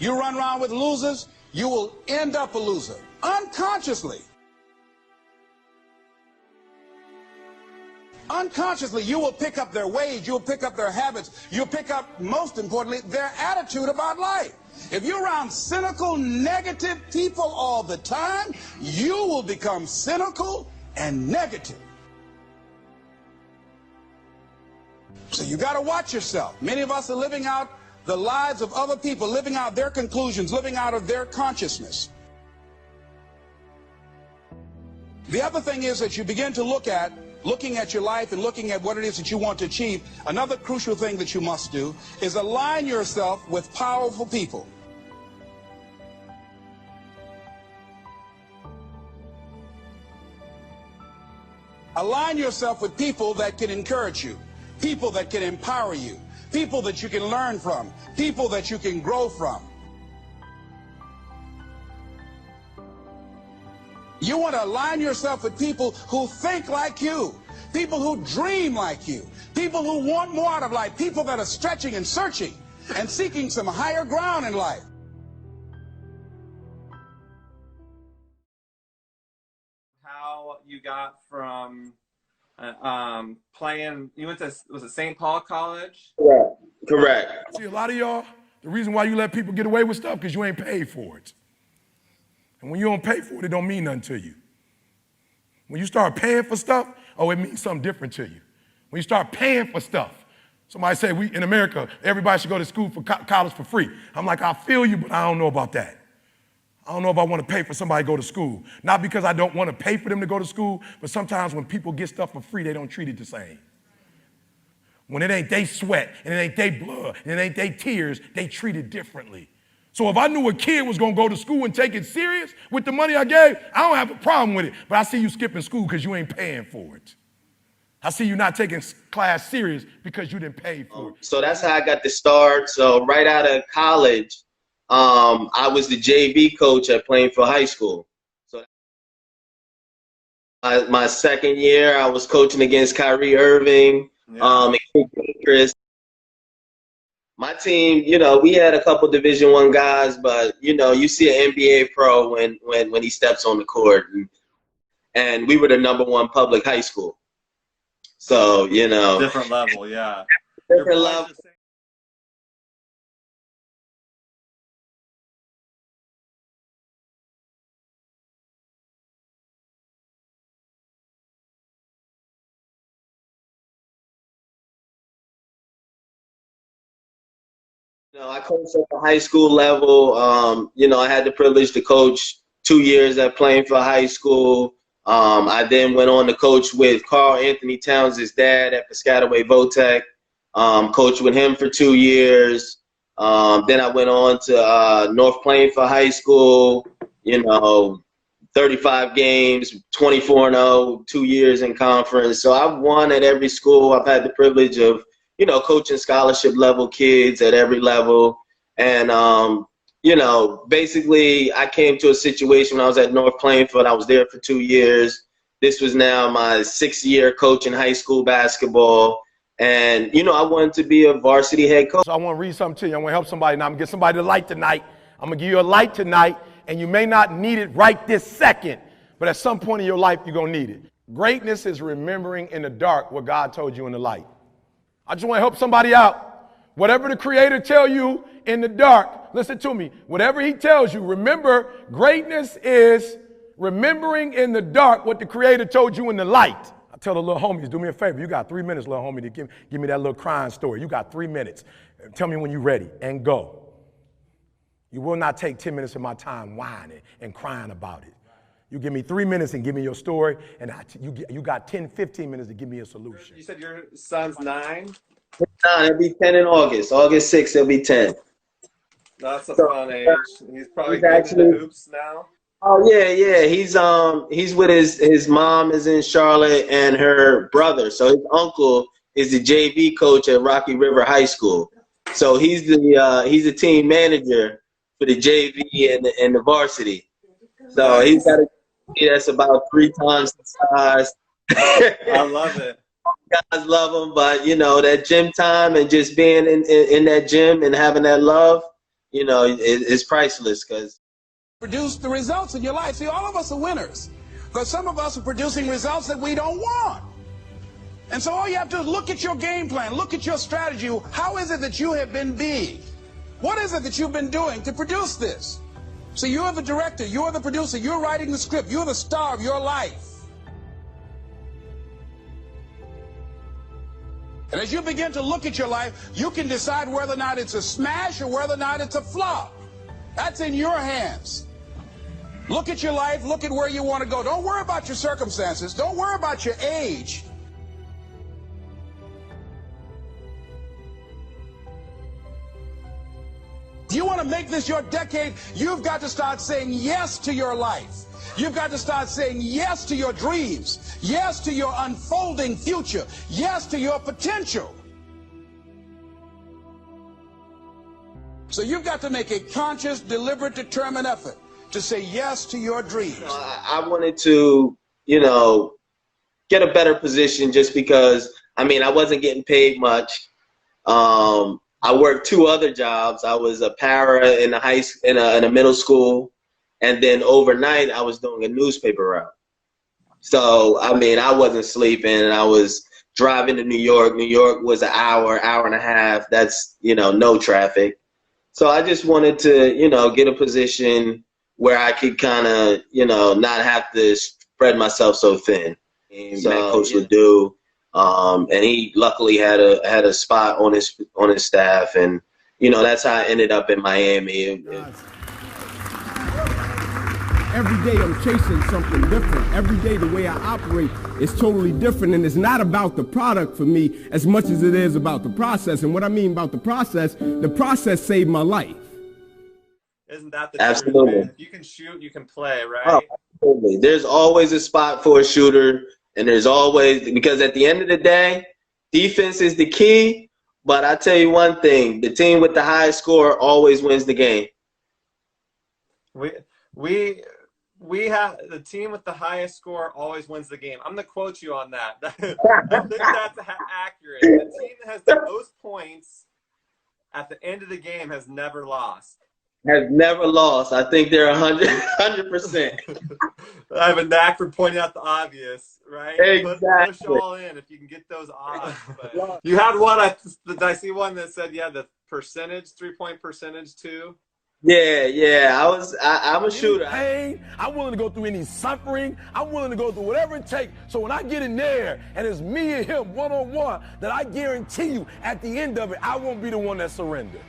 You run around with losers, you will end up a loser, unconsciously. Unconsciously, you will pick up their ways, you'll pick up their habits, you'll pick up, most importantly, their attitude about life. If you're around cynical, negative people all the time, you will become cynical and negative. So you got to watch yourself. Many of us are living out the lives of other people, living out their conclusions, living out of their consciousness. The other thing is that you begin to looking at your life and looking at what it is that you want to achieve. Another crucial thing that you must do is align yourself with powerful people. Align yourself with people that can encourage you, people that can empower you, people that you can learn from, people that you can grow from. You want to align yourself with people who think like you, people who dream like you, people who want more out of life, people that are stretching and searching and seeking some higher ground in life. How you got from playing, you went to, was it St. Paul College? Yeah, correct. See, a lot of y'all, the reason why you let people get away with stuff because you ain't paid for it. And when you don't pay for it, it don't mean nothing to you. When you start paying for stuff, oh, it means something different to you. When you start paying for stuff, somebody say, in America, everybody should go to school for college for free. I'm like, I feel you, but I don't know about that. I don't know if I want to pay for somebody to go to school. Not because I don't want to pay for them to go to school, but sometimes when people get stuff for free, they don't treat it the same. When it ain't they sweat, and it ain't they blood, and it ain't they tears, they treat it differently. So if I knew a kid was going to go to school and take it serious with the money I gave, I don't have a problem with it. But I see you skipping school because you ain't paying for it. I see you not taking class serious because you didn't pay for it. So that's how I got the start. So right out of college, I was the JV coach at Plainfield High School. So my second year, I was coaching against Kyrie Irving, and Chris. My team, you know, we had a couple Division I guys, but you know, you see an NBA pro when he steps on the court, and we were the #1 public high school. So you know, different level, yeah. Different level. You know, I coached at the high school level. You know, I had the privilege to coach 2 years at Plainfield High School. I then went on to coach with Carl Anthony Towns' dad at Piscataway Votech. Coached with him for 2 years. Then I went on to North Plainfield High School. You know, 35 games, 24-0, 2 years in conference. So I've won at every school. I've had the privilege of, you know, coaching scholarship level kids at every level. And, you know, basically I came to a situation when I was at North Plainfield. I was there for 2 years. This was now my 6th year coaching high school basketball. And, you know, I wanted to be a varsity head coach. So I want to read something to you. I want to help somebody now. I'm going to get somebody a light tonight. I'm going to give you a light tonight, and you may not need it right this second, but at some point in your life, you're going to need it. Greatness is remembering in the dark what God told you in the light. I just want to help somebody out. Whatever the Creator tell you in the dark, listen to me. Whatever he tells you, remember, greatness is remembering in the dark what the Creator told you in the light. I tell the little homies, do me a favor. You got 3 minutes, little homie, to give me that little crying story. You got 3 minutes. Tell me when you're ready and go. You will not take 10 minutes of my time whining and crying about it. You give me 3 minutes and give me your story, and you got 10, 15 minutes to give me a solution. You said your son's 9? 9, it'll be 10 in August. August 6th, it'll be 10. That's a fun age. He's probably he's getting actually into hoops now. Oh yeah. He's with his mom is in Charlotte and her brother. So his uncle is the JV coach at Rocky River High School. So he's the team manager for the JV and the varsity. So he's got a that's about 3 times the size. I love it. Guys love him, but you know, that gym time and just being in that gym and having that love, you know, it's priceless because produce the results in your life. See, all of us are winners, because some of us are producing results that we don't want. And so all you have to do is look at your game plan, look at your strategy. How is it that you have been being? What is it that you've been doing to produce this? So you're the director, you're the producer, you're writing the script, you're the star of your life. And as you begin to look at your life, you can decide whether or not it's a smash or whether or not it's a flop. That's in your hands. Look at your life, look at where you want to go. Don't worry about your circumstances. Don't worry about your age. If you want to make this your decade, you've got to start saying yes to your life. You've got to start saying yes to your dreams, yes to your unfolding future, yes to your potential. So you've got to make a conscious, deliberate, determined effort to say yes to your dreams. I wanted to, you know, get a better position just because, I mean, I wasn't getting paid much. I worked 2 other jobs. I was a para in a middle school. And then overnight, I was doing a newspaper route. So, I mean, I wasn't sleeping. I was driving to New York. New York was an hour and a half. That's, you know, no traffic. So I just wanted to, you know, get a position where I could kind of, you know, not have to spread myself so thin. So, that Coach Ledoux, and he luckily had a spot on his staff. And, you know, that's how I ended up in Miami. Every day I'm chasing something different. Every day the way I operate is totally different, and it's not about the product for me as much as it is about the process. And what I mean about the process saved my life. Isn't that the Absolutely. truth, man? You can shoot, you can play, right? Oh, absolutely. There's always a spot for a shooter, and there's always, because at the end of the day, defense is the key. But I tell you one thing, the team with the highest score always wins the game. We have the team with the highest score always wins the game. I'm going to quote you on that. I think that's accurate. The team that has the most points at the end of the game has never lost. Has never lost. I think they're 100%. I have a knack for pointing out the obvious, right? Exactly. Push all in if you can get those odds. But you had one, I see one that said, yeah, the percentage, 3-point percentage too. Yeah. I'm a shooter. Pain, I'm willing to go through any suffering. I'm willing to go through whatever it takes. So when I get in there and it's me and him one-on-one, that I guarantee you at the end of it, I won't be the one that surrendered.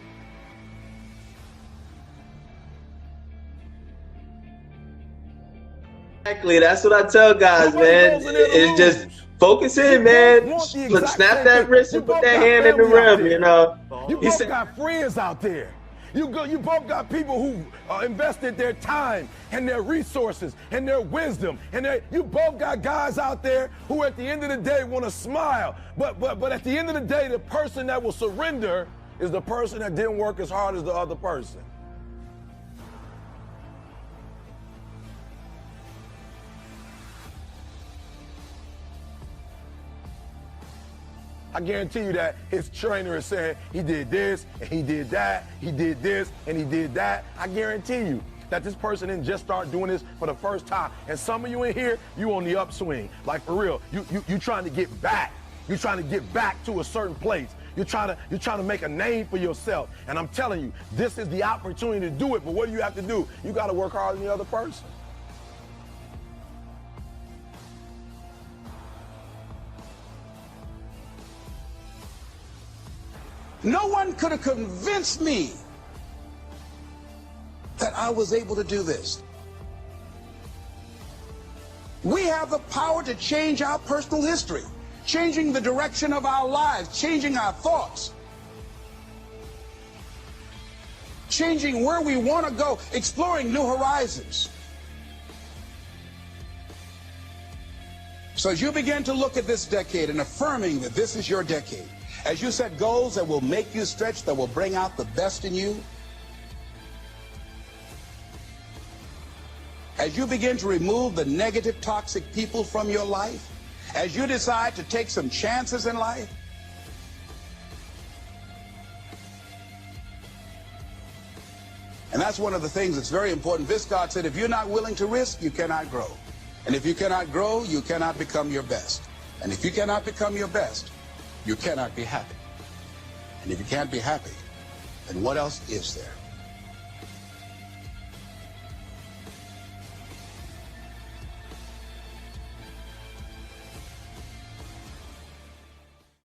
Exactly. That's what I tell guys, man. It's just focus in, man. Snap that wrist and put that hand in the rim, you know. You both got friends out there. You both got people who invested their time and their resources and their wisdom, and you both got guys out there who at the end of the day want to smile, but at the end of the day, the person that will surrender is the person that didn't work as hard as the other person. I guarantee you that his trainer is saying he did this and he did that, he did this and he did that. I guarantee you that this person didn't just start doing this for the first time. And some of you in here, you on the upswing. Like for real, you trying to get back. You're trying to get back to a certain place. You're trying to make a name for yourself. And I'm telling you, this is the opportunity to do it. But what do you have to do? You got to work harder than the other person. No one could have convinced me that I was able to do this. We have the power to change our personal history, changing the direction of our lives, changing our thoughts, changing where we want to go, exploring new horizons. So as you begin to look at this decade and affirming that this is your decade, as you set goals that will make you stretch, that will bring out the best in you, as you begin to remove the negative, toxic people from your life, as you decide to take some chances in life, And that's one of the things that's very important. Viscott said, if you're not willing to risk, you cannot grow. And if you cannot grow, you cannot become your best. And if you cannot become your best, you cannot be happy. And if you can't be happy, then what else is there?